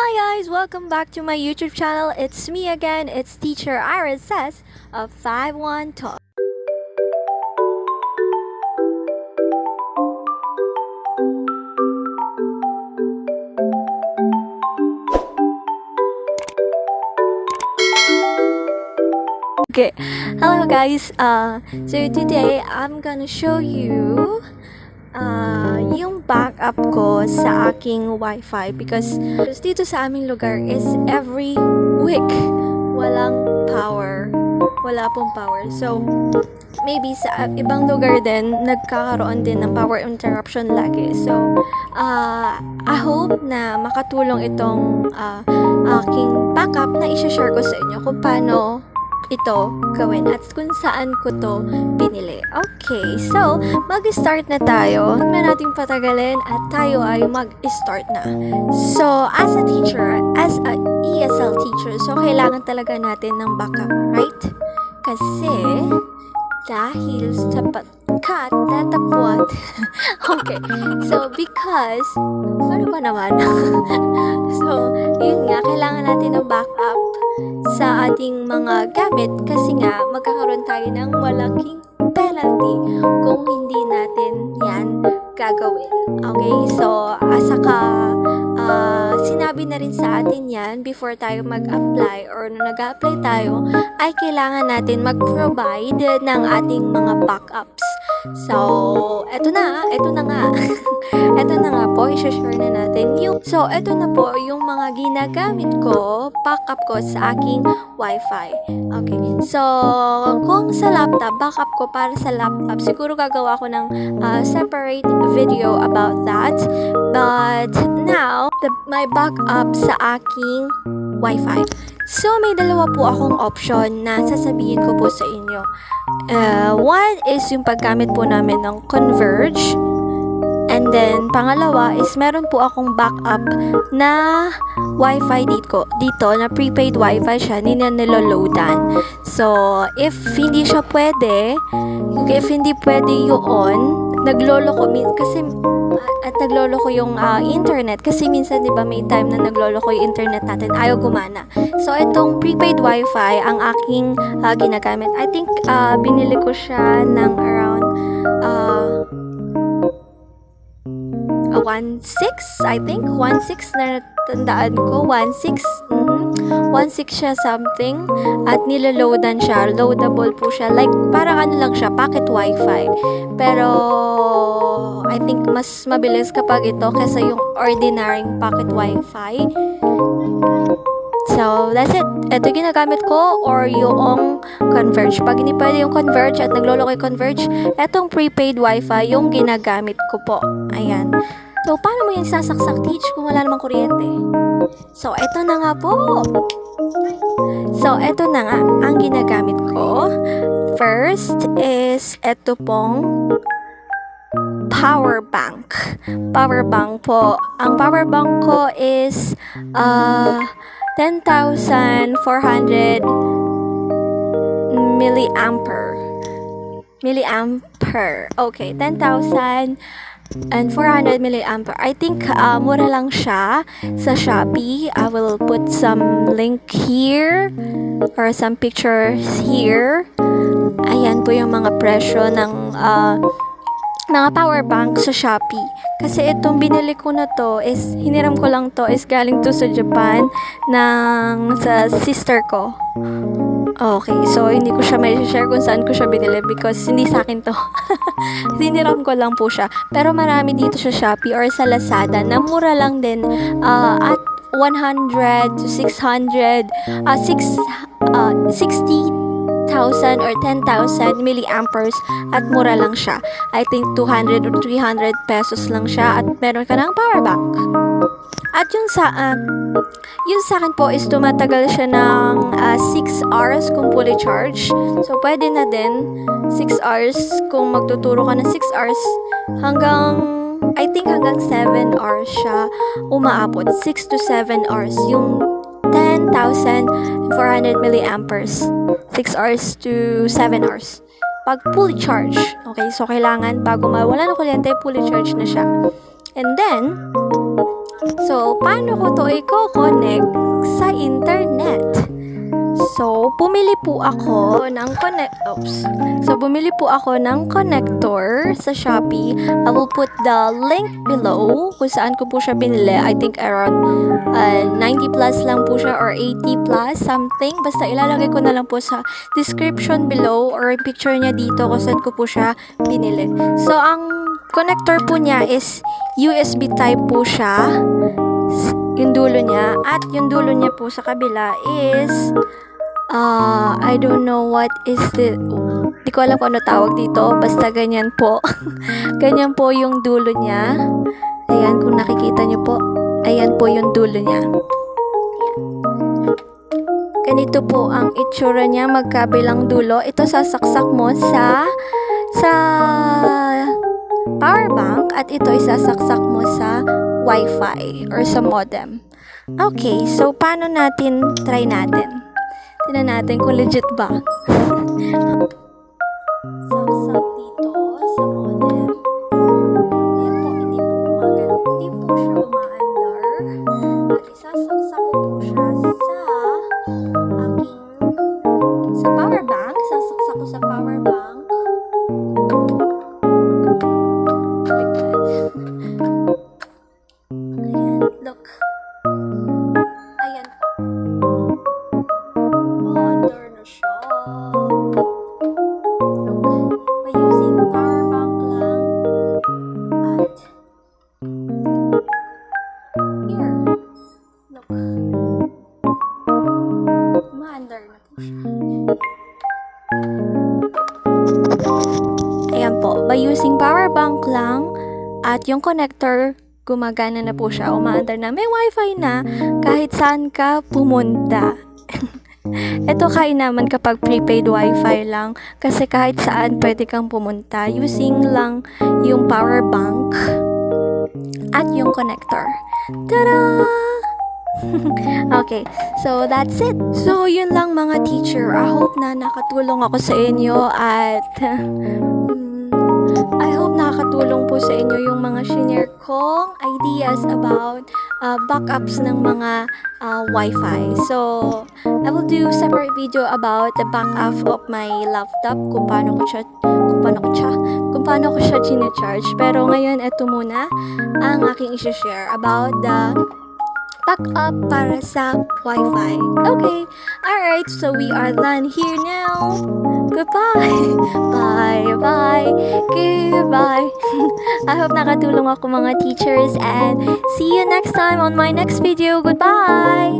Hi guys, welcome back to my YouTube channel. It's me again. It's Teacher Iris Says of 51 Talk. Okay, hello guys. So today I'm gonna show you yung backup ko sa aking wifi because dito sa aming lugar is every week walang power. Wala pong power. So maybe sa ibang lugar din nagkakaroon din ng power interruption lagi. So I hope na makatulong itong aking backup na i-share ko sa inyo kung paano ito gawin at kung saan ko to binili. Okay, so mag-start na tayo. Huwag na nating patagalin at tayo ay mag-start na. So, as a teacher, as a ESL teacher, so kailangan talaga natin ng backup, right? Kasi dahil sa tatapwat. Okay, so because ano ba naman? So, yun nga, kailangan natin ng backup sa ating mga gamit kasi nga magkakaroon tayo ng malaking penalty kung hindi natin yan gagawin. Okay, so sinabi na rin sa atin yan before tayo mag-apply or nag-apply tayo ay kailangan natin mag-provide ng ating mga backups. So, eto na nga. Eto na nga po, i-share na natin So, eto na po yung mga ginagamit ko, backup ko sa aking wifi. Okay, so, kung sa laptop, backup ko para sa laptop, siguro gagawa ko ng separate video about that. But, now, my backup sa aking wifi. So, may dalawa po akong option na sasabihin ko po sa inyo. One is yung paggamit po namin ng Converge. And then, pangalawa is meron po akong backup na wifi dito na prepaid wifi siya, niloloadan. So, if hindi pwede yun, nagloloko yung internet kasi minsan 'di ba may time na nagloloko yung internet natin, ayaw gumana. So itong prepaid wifi ang aking ginagamit. I think binili ko siya ng around 1.6, I think 1.6 na tandaan ko, 1.6 siya something at niloloadan siya, loadable po siya, like parang ano lang siya, pocket wifi, pero I think mas mabilis kapag ito kaysa yung ordinary pocket wifi. So, that's it. Ito ginagamit ko or yung Converge. Pag hindi pwede yung Converge at nagloloko yung Converge, etong prepaid wifi yung ginagamit ko po. Ayan. So, paano mo yung sasaksak, teach, kung wala namang kuryente? So, eto na nga po. So, eto na nga ang ginagamit ko. First is eto pong power bank. Power bank po. Ang power bank ko is 10,400 milliampere. Okay, 10,400 milliampere. I think mura lang siya sa Shopee. I will put some link here or some pictures here. Ayan po yung mga presyo ng mga power bank sa Shopee. Kasi itong binili ko na to is, hiniram ko lang to, is galing to sa Japan sa sister ko. Okay, so hindi ko siya may share kung saan ko siya binili because hindi sa akin to. Hiniram ko lang po siya. Pero marami dito sa Shopee or sa Lazada na mura lang din at 100 to 600, 60,000 or 10,000 milliamperes at mura lang siya. I think 200 or 300 pesos lang siya at meron ka ng power bank. At yung sa akin po is tumatagal siya ng 6 hours kung fully charge. So, pwede na din 6 hours kung magtuturo ka ng 6 hours I think hanggang 7 hours siya umaabot. 6 to 7 hours. Yung 10,400 milliamperes. 6 hours to 7 hours. Pag fully charge. Okay, so kailangan bago mawala ng kuryente, fully charge na siya. And then, So, paano ko to i-connect sa internet? So, bumili po ako ng connector sa Shopee. I will put the link below kung saan ko po siya binili. I think around 90 plus lang po siya or 80 plus something. Basta ilalagay ko na lang po sa description below or picture niya dito kung saan ko po siya binili. So, ang connector po niya is USB type po siya. Yung dulo niya. At yung dulo niya po sa kabila is I don't know what is the... Di ko alam kung ano tawag dito. Basta ganyan po. Ganyan po yung dulo niya. Ayan, kung nakikita niyo po. Ayan po yung dulo niya. Ayan. Ganito po ang itsura niya. Magkabilang dulo. Ito sasaksak mo sa power bank. At ito isasaksak mo sa Wi-Fi or sa modem. Okay, so paano natin try natin? Tingnan natin kung legit ba. Saksak dito sa modem. Ayan po, hindi po siya umaandar. At isasaksak ko po siya sa power bank. Sasaksak ko sa power bank. Ayan, look. Ayan po. Under na siya. Look. By using power bank lang. At here. Look. Ma-under na po siya. Ayan po. By using power bank lang at yung connector, gumagana na po siya. Umaandar na. May wifi na kahit saan ka pumunta. Ito kainaman kapag prepaid wifi lang kasi kahit saan pwede kang pumunta using lang yung power bank at yung connector. Tada! Okay, so that's it. So yun lang mga teacher. I hope na nakatulong ako sa inyo at I hope nakakatulong po sa inyo yung mga shinare kong ideas about backups ng mga Wi-Fi. So, I will do separate video about the backup of my laptop kung paano ko siya charge. Pero ngayon, ito muna ang aking i-share about the backup para sa Wi-Fi. Okay, alright, so we are done here now. Goodbye. Bye. Goodbye. I hope nakatulong ako mga teachers and see you next time on my next video. Goodbye.